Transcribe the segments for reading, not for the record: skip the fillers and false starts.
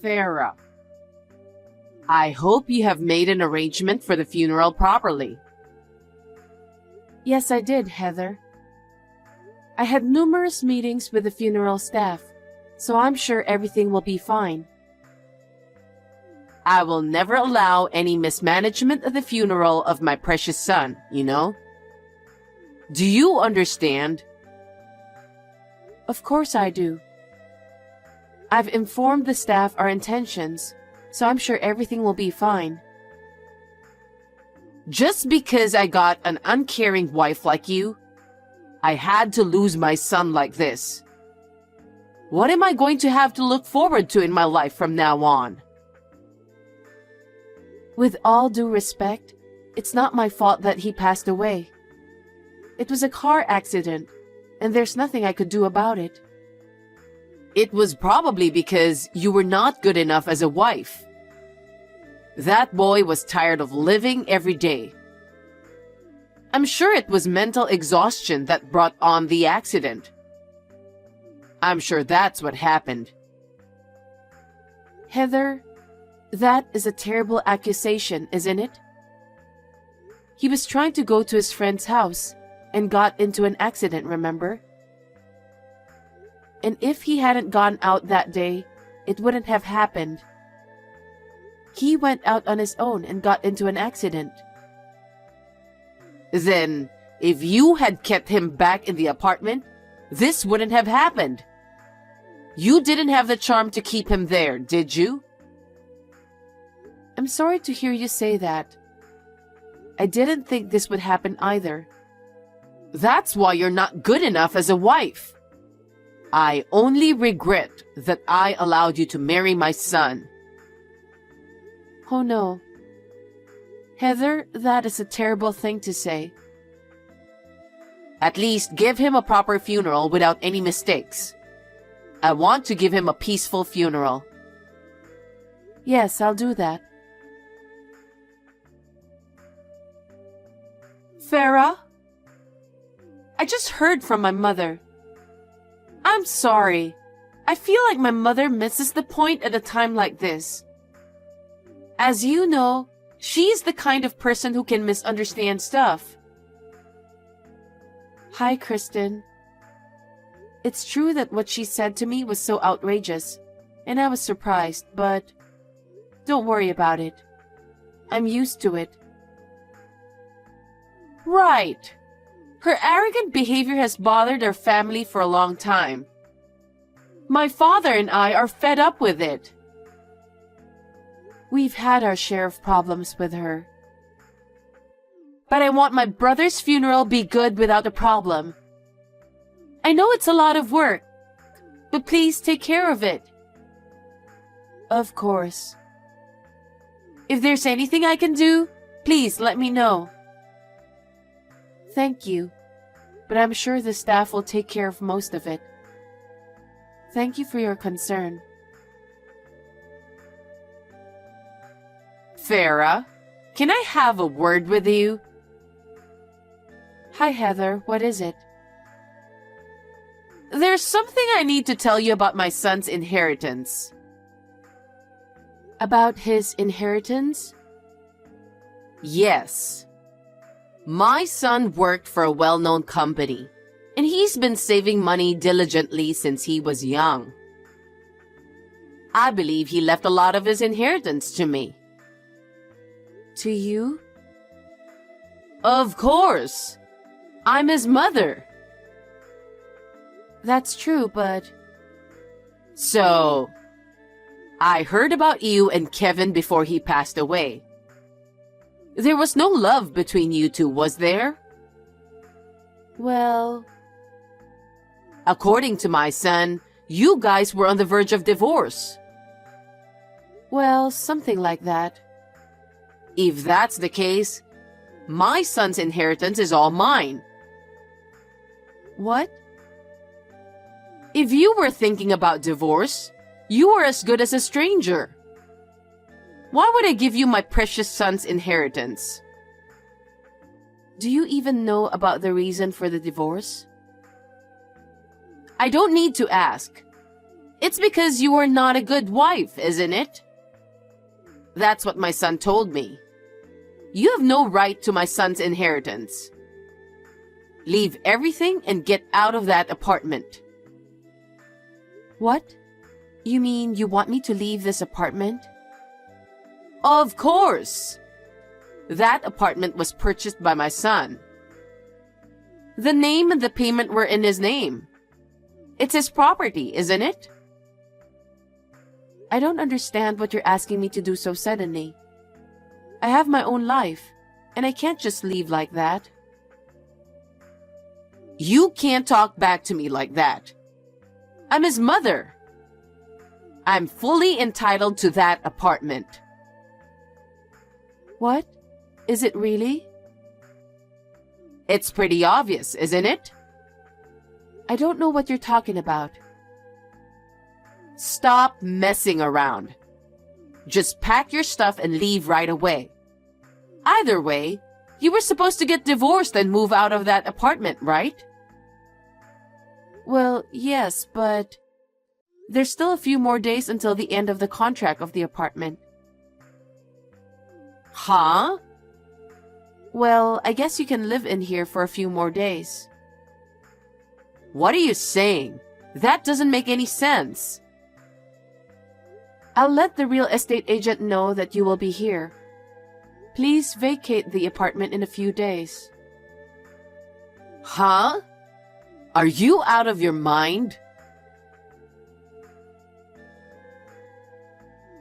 Farah, I hope you have made an arrangement for the funeral properly. Yes, I did, Heather. I had numerous meetings with the funeral staff, so I'm sure everything will be fine. I will never allow any mismanagement of the funeral of my precious son, you know? Do you understand? Of course I do. I've informed the staff our intentions, so I'm sure everything will be fine. Just because I got an uncaring wife like you, I had to lose my son like this. What am I going to have to look forward to in my life from now on? With all due respect, it's not my fault that he passed away. It was a car accident, and there's nothing I could do about it. It was probably because you were not good enough as a wife. That boy was tired of living every day. I'm sure it was mental exhaustion that brought on the accident. I'm sure that's what happened. Heather, that is a terrible accusation, isn't it? He was trying to go to his friend's house and got into an accident, remember? And if he hadn't gone out that day, it wouldn't have happened. He went out on his own and got into an accident. Then, if you had kept him back in the apartment, this wouldn't have happened. You didn't have the charm to keep him there, did you? I'm sorry to hear you say that. I didn't think this would happen either. That's why you're not good enough as a wife. I only regret that I allowed you to marry my son. Oh no. Heather, that is a terrible thing to say. At least give him a proper funeral without any mistakes. I want to give him a peaceful funeral. Yes, I'll do that. Farah? I just heard from my mother. I'm sorry. I feel like my mother misses the point at a time like this. As you know, she's the kind of person who can misunderstand stuff. Hi, Kristen. It's true that what she said to me was so outrageous, and I was surprised, but don't worry about it. I'm used to it. Right. Her arrogant behavior has bothered our family for a long time. My father and I are fed up with it. We've had our share of problems with her. But I want my brother's funeral be good without a problem. I know it's a lot of work, but please take care of it. Of course. If there's anything I can do, please let me know. Thank you, but I'm sure the staff will take care of most of it. Thank you for your concern. Farah, can I have a word with you? Hi, Heather. What is it? There's something I need to tell you about my son's inheritance. About his inheritance? Yes. My son worked for a well-known company, and he's been saving money diligently since he was young. I believe he left a lot of his inheritance to me. To you? Of course. I'm his mother. That's true, but... So, I heard about you and Kevin before he passed away. There was no love between you two, was there? Well... According to my son, you guys were on the verge of divorce. Well, something like that. If that's the case, my son's inheritance is all mine. What? If you were thinking about divorce, you are as good as a stranger. Why would I give you my precious son's inheritance? Do you even know about the reason for the divorce? I don't need to ask. It's because you are not a good wife, isn't it? That's what my son told me. You have no right to my son's inheritance. Leave everything and get out of that apartment. What? You mean you want me to leave this apartment? Of course. That apartment was purchased by my son. The name and the payment were in his name. It's his property, isn't it? I don't understand what you're asking me to do so suddenly. I have my own life, and I can't just leave like that. You can't talk back to me like that. I'm his mother. I'm fully entitled to that apartment. What? Is it really? It's pretty obvious, isn't it? I don't know what you're talking about. Stop messing around. Just pack your stuff and leave right away. Either way, you were supposed to get divorced and move out of that apartment, right? Well, yes, but there's still a few more days until the end of the contract of the apartment. Huh? Well, I guess you can live in here for a few more days. What are you saying? That doesn't make any sense. I'll let the real estate agent know that you will be here. Please vacate the apartment in a few days. Huh? Are you out of your mind?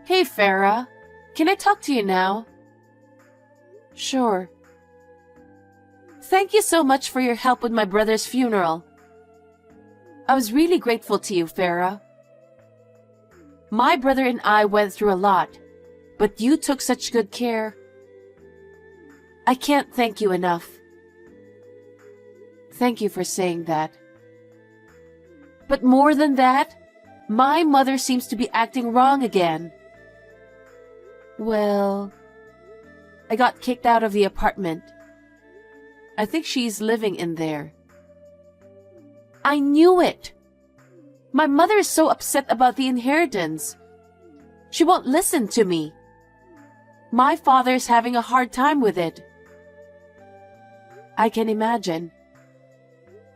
Hey, Farah. Can I talk to you now? Sure. Thank you so much for your help with my brother's funeral. I was really grateful to you, Farah. My brother and I went through a lot, but you took such good care. I can't thank you enough. Thank you for saying that. But more than that, my mother seems to be acting wrong again. Well, I got kicked out of the apartment. I think she's living in there. I knew it! My mother is so upset about the inheritance. She won't listen to me. My father's having a hard time with it. I can imagine.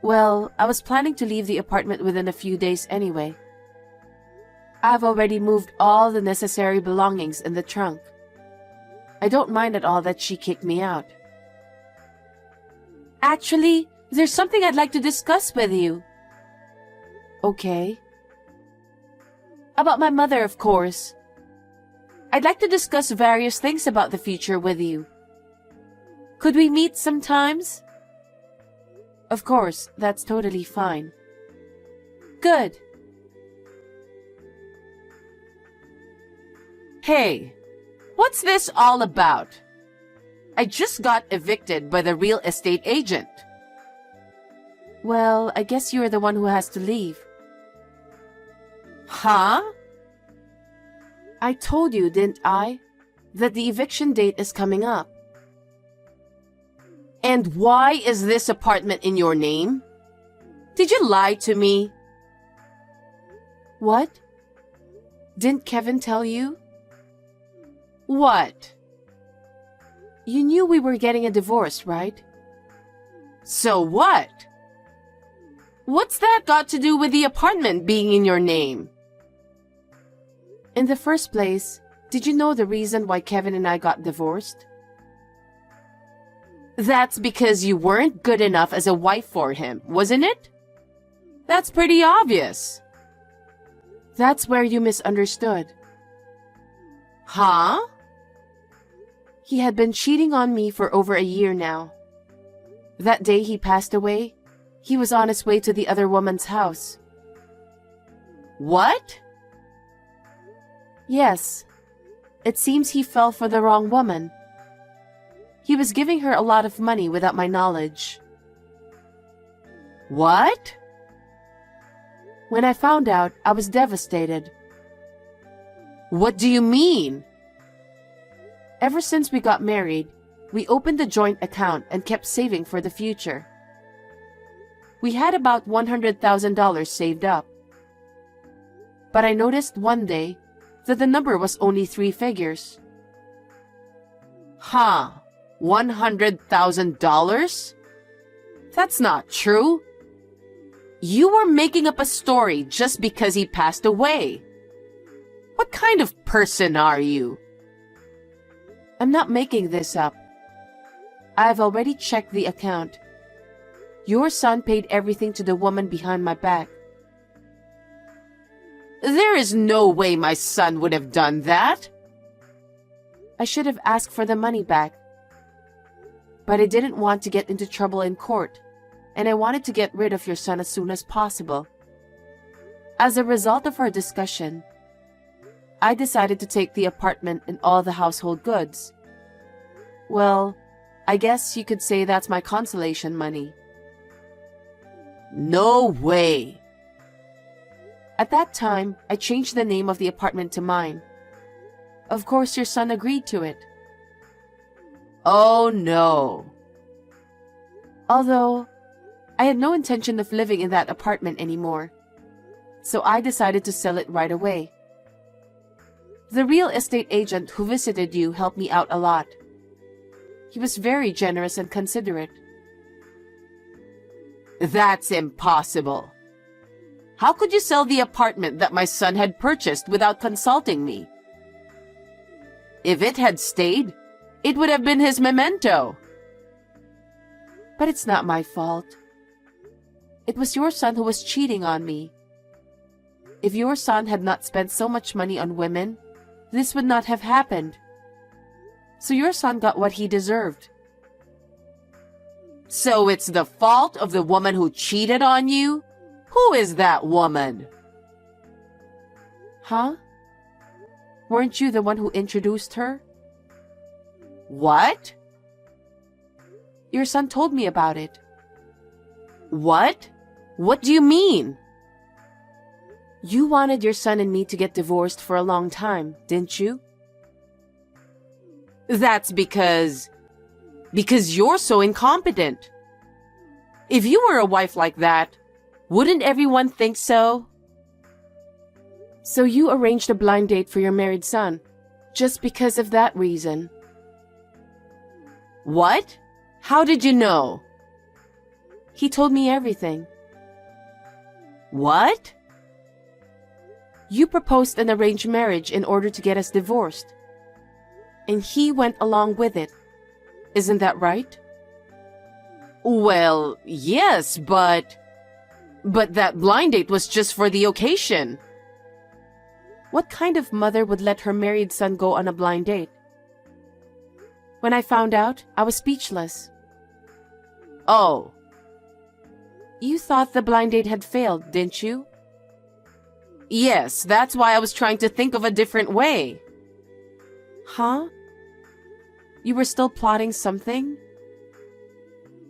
Well, I was planning to leave the apartment within a few days anyway. I've already moved all the necessary belongings in the trunk. I don't mind at all that she kicked me out. Actually, there's something I'd like to discuss with you. Okay. About my mother, of course. I'd like to discuss various things about the future with you. Could we meet sometimes? Of course, that's totally fine. Good. Hey, what's this all about? I just got evicted by the real estate agent. Well, I guess you're the one who has to leave. Huh? I told you, didn't I, that the eviction date is coming up. And why is this apartment in your name? Did you lie to me? What? Didn't Kevin tell you? What? You knew we were getting a divorce, right? So what? What's that got to do with the apartment being in your name? In the first place, did you know the reason why Kevin and I got divorced? That's because you weren't good enough as a wife for him, wasn't it? That's pretty obvious. That's where you misunderstood. Huh? He had been cheating on me for over a year now. That day he passed away, he was on his way to the other woman's house. What? Yes. It seems he fell for the wrong woman. He was giving her a lot of money without my knowledge. What? When I found out, I was devastated. What do you mean? Ever since we got married, we opened a joint account and kept saving for the future. We had about $100,000 saved up. But I noticed one day that the number was only 3 figures. Huh, $100,000? That's not true. You were making up a story just because he passed away. What kind of person are you? I'm not making this up. I've already checked the account. Your son paid everything to the woman behind my back. There is no way my son would have done that. I should have asked for the money back. But I didn't want to get into trouble in court, and I wanted to get rid of your son as soon as possible. As a result of our discussion, I decided to take the apartment and all the household goods. Well, I guess you could say that's my consolation money. No way. At that time, I changed the name of the apartment to mine. Of course, your son agreed to it. Oh no. Although, I had no intention of living in that apartment anymore, so I decided to sell it right away. The real estate agent who visited you helped me out a lot. He was very generous and considerate. That's impossible. How could you sell the apartment that my son had purchased without consulting me? If it had stayed, it would have been his memento. But it's not my fault. It was your son who was cheating on me. If your son had not spent so much money on women, this would not have happened. So your son got what he deserved. So it's the fault of the woman who cheated on you? Who is that woman? Huh? Weren't you the one who introduced her? What? Your son told me about it. What? What do you mean? You wanted your son and me to get divorced for a long time, didn't you? That's because you're so incompetent. If you were a wife like that, wouldn't everyone think so? So you arranged a blind date for your married son, just because of that reason. What? How did you know? He told me everything. What? You proposed an arranged marriage in order to get us divorced. And he went along with it. Isn't that right? Well, yes, but that blind date was just for the occasion. What kind of mother would let her married son go on a blind date? When I found out, I was speechless. Oh. You thought the blind date had failed, didn't you? Yes, that's why I was trying to think of a different way. Huh? You were still plotting something?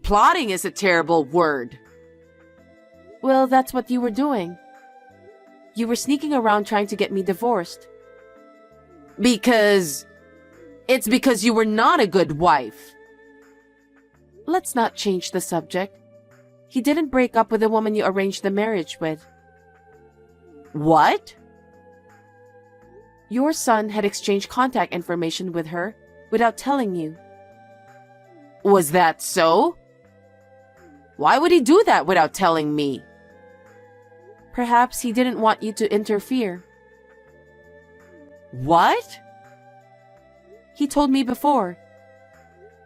Plotting is a terrible word. Well, that's what you were doing. You were sneaking around trying to get me divorced. It's because you were not a good wife. Let's not change the subject. He didn't break up with the woman you arranged the marriage with. What? Your son had exchanged contact information with her without telling you. Was that so? Why would he do that without telling me? Perhaps he didn't want you to interfere. What? He told me before.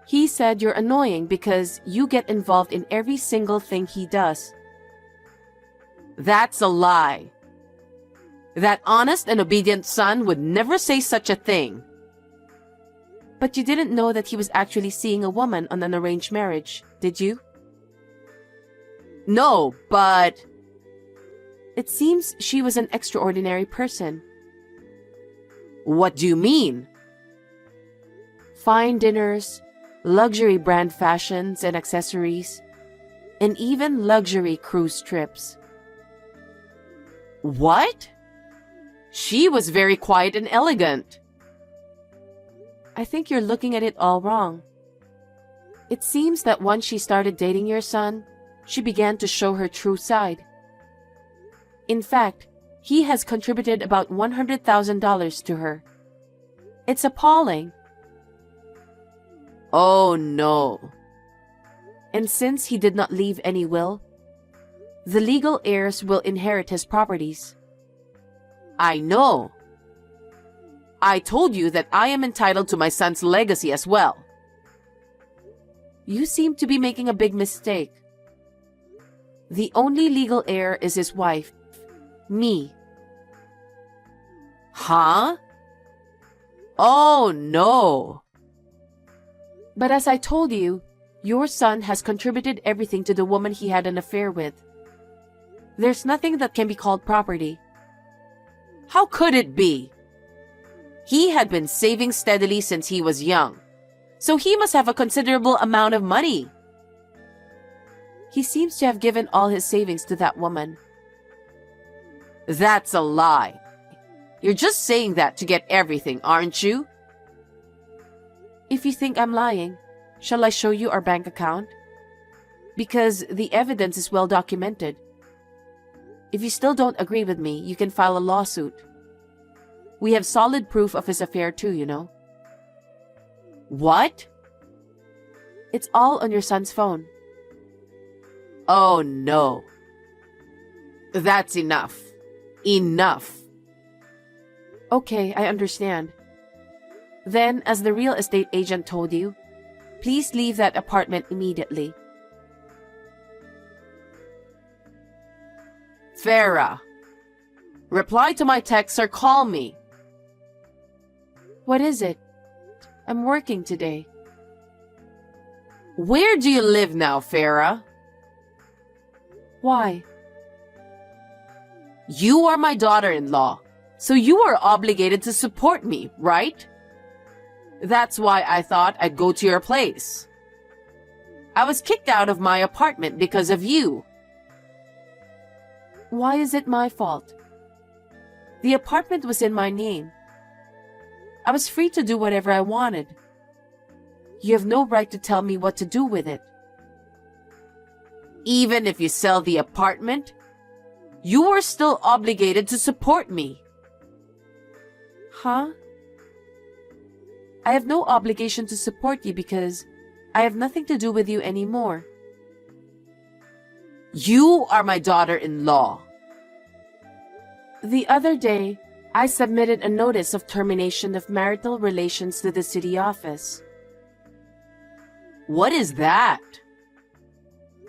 He said you're annoying because you get involved in every single thing he does. That's a lie. That honest and obedient son would never say such a thing. But you didn't know that he was actually seeing a woman on an arranged marriage, did you? No, but... It seems she was an extraordinary person. What do you mean? Fine dinners, luxury brand fashions and accessories, and even luxury cruise trips. What? She was very quiet and elegant. I think you're looking at it all wrong. It seems that once she started dating your son, she began to show her true side. In fact, He has contributed about $100,000 to her. It's appalling. Oh no. And since he did not leave any will, the legal heirs will inherit his properties. I know. I told you that I am entitled to my son's legacy as well. You seem to be making a big mistake. The only legal heir is his wife, me. Huh? Oh no. But as I told you, your son has contributed everything to the woman he had an affair with. There's nothing that can be called property. How could it be? He had been saving steadily since he was young, so he must have a considerable amount of money. He seems to have given all his savings to that woman. That's a lie. You're just saying that to get everything, aren't you? If you think I'm lying, shall I show you our bank account? Because the evidence is well documented. If you still don't agree with me, you can file a lawsuit. We have solid proof of his affair too, you know. What? It's all on your son's phone. Oh no. That's enough. Enough. Okay, I understand. Then, as the real estate agent told you, please leave that apartment immediately. Farah, reply to my text or call me. What is it? I'm working today. Where do you live now, Farah? Why? You are my daughter-in-law, so you are obligated to support me, right? That's why I thought I'd go to your place. I was kicked out of my apartment because of you. Why is it my fault? The apartment was in my name. I was free to do whatever I wanted. You have no right to tell me what to do with it. Even if you sell the apartment, you are still obligated to support me. Huh? I have no obligation to support you because I have nothing to do with you anymore. You are my daughter-in-law. The other day, I submitted a notice of termination of marital relations to the city office. What is that?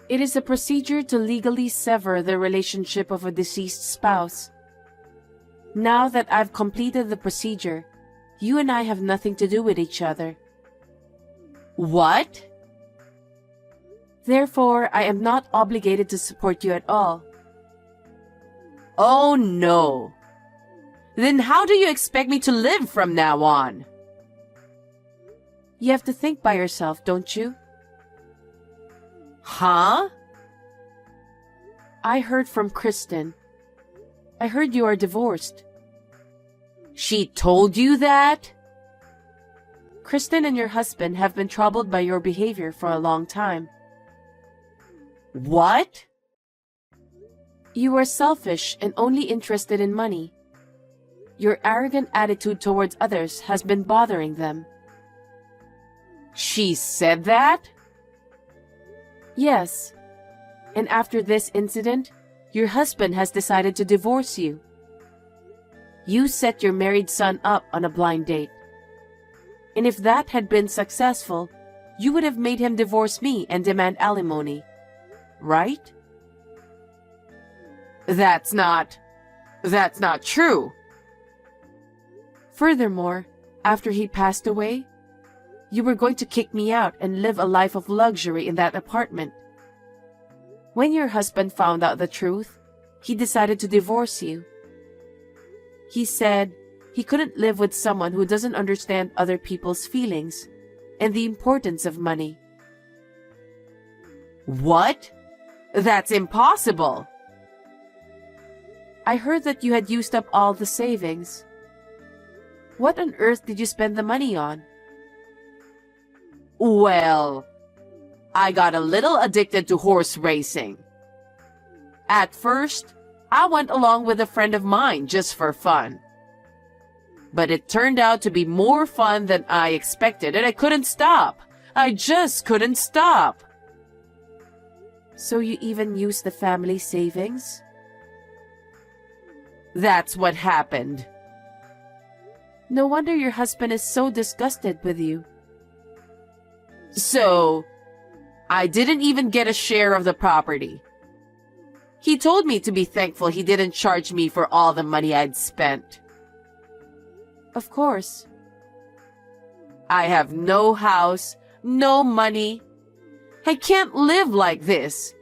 It is a procedure to legally sever the relationship of a deceased spouse. Now that I've completed the procedure, you and I have nothing to do with each other. What? Therefore, I am not obligated to support you at all. Oh no. Then how do you expect me to live from now on? You have to think by yourself, don't you? Huh? I heard from Kristen. I heard you are divorced. She told you that? Kristen and your husband have been troubled by your behavior for a long time. What? You are selfish and only interested in money. Your arrogant attitude towards others has been bothering them. She said that? Yes. And after this incident, your husband has decided to divorce you. You set your married son up on a blind date. And if that had been successful, you would have made him divorce me and demand alimony. Right? That's not true. Furthermore, after he passed away, you were going to kick me out and live a life of luxury in that apartment. When your husband found out the truth, he decided to divorce you. He said he couldn't live with someone who doesn't understand other people's feelings and the importance of money. What? That's impossible. I heard that you had used up all the savings. What on earth did you spend the money on? Well, I got a little addicted to horse racing. At first, I went along with a friend of mine just for fun. But it turned out to be more fun than I expected, and I couldn't stop. I just couldn't stop. So you even used the family savings? That's what happened. No wonder your husband is so disgusted with you. So, I didn't even get a share of the property. He told me to be thankful he didn't charge me for all the money I'd spent. Of course. I have no house, no money. I can't live like this.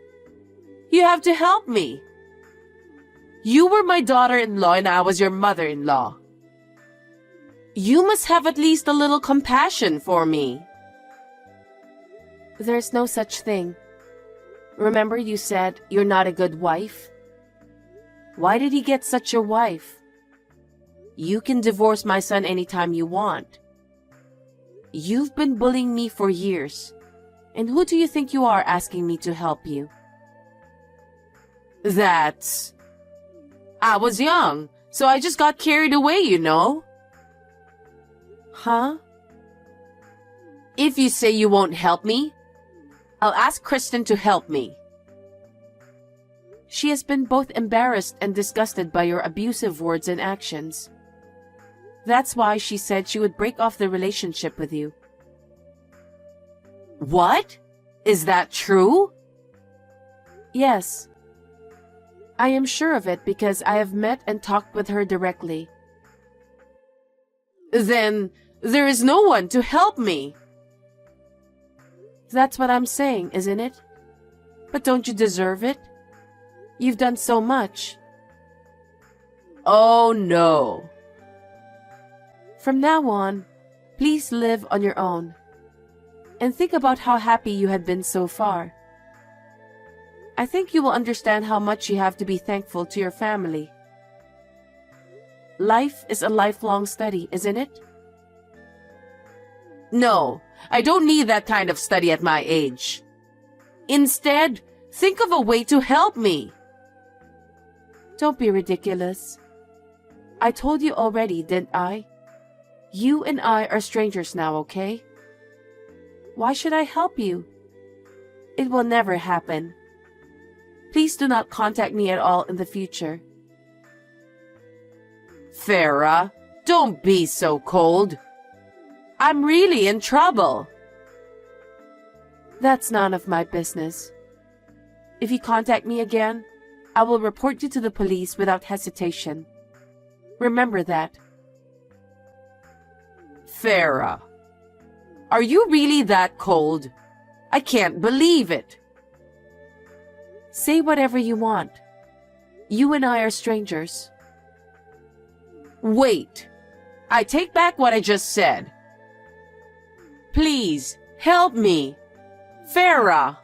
You have to help me. You were my daughter-in-law and I was your mother-in-law. You must have at least a little compassion for me. There's no such thing. Remember you said you're not a good wife? Why did he get such a wife? You can divorce my son anytime you want. You've been bullying me for years. And who do you think you are asking me to help you? I was young, so I just got carried away, you know. Huh? If you say you won't help me, I'll ask Kristen to help me. She has been both embarrassed and disgusted by your abusive words and actions. That's why she said she would break off the relationship with you. What? Is that true? Yes. I am sure of it because I have met and talked with her directly. Then there is no one to help me. That's what I'm saying, isn't it? But don't you deserve it? You've done so much. Oh no. From now on, please live on your own. And think about how happy you had been so far. I think you will understand how much you have to be thankful to your family. Life is a lifelong study, isn't it? No, I don't need that kind of study at my age. Instead, think of a way to help me. Don't be ridiculous. I told you already, didn't I? You and I are strangers now, okay? Why should I help you? It will never happen. Please do not contact me at all in the future. Farah, don't be so cold. I'm really in trouble. That's none of my business. If you contact me again, I will report you to the police without hesitation. Remember that. Farah, are you really that cold? I can't believe it. Say whatever you want. You and I are strangers. Wait. I take back what I just said. Please, help me. Farah.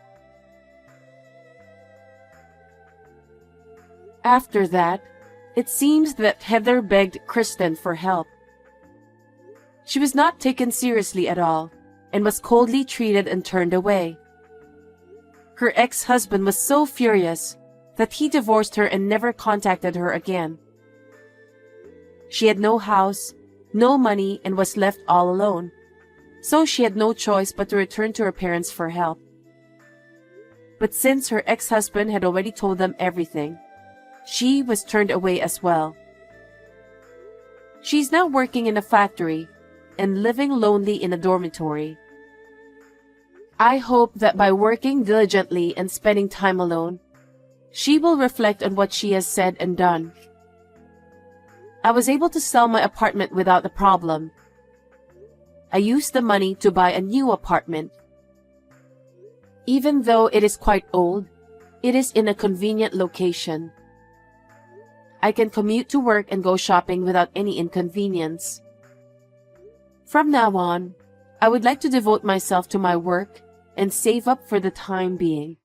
After that, it seems that Heather begged Kristen for help. She was not taken seriously at all and was coldly treated and turned away. Her ex-husband was so furious that he divorced her and never contacted her again. She had no house, no money, and was left all alone, so she had no choice but to return to her parents for help. But since her ex-husband had already told them everything, she was turned away as well. She's now working in a factory and living lonely in a dormitory. I hope that by working diligently and spending time alone, she will reflect on what she has said and done. I was able to sell my apartment without a problem. I used the money to buy a new apartment. Even though it is quite old, it is in a convenient location. I can commute to work and go shopping without any inconvenience. From now on, I would like to devote myself to my work and save up for the time being.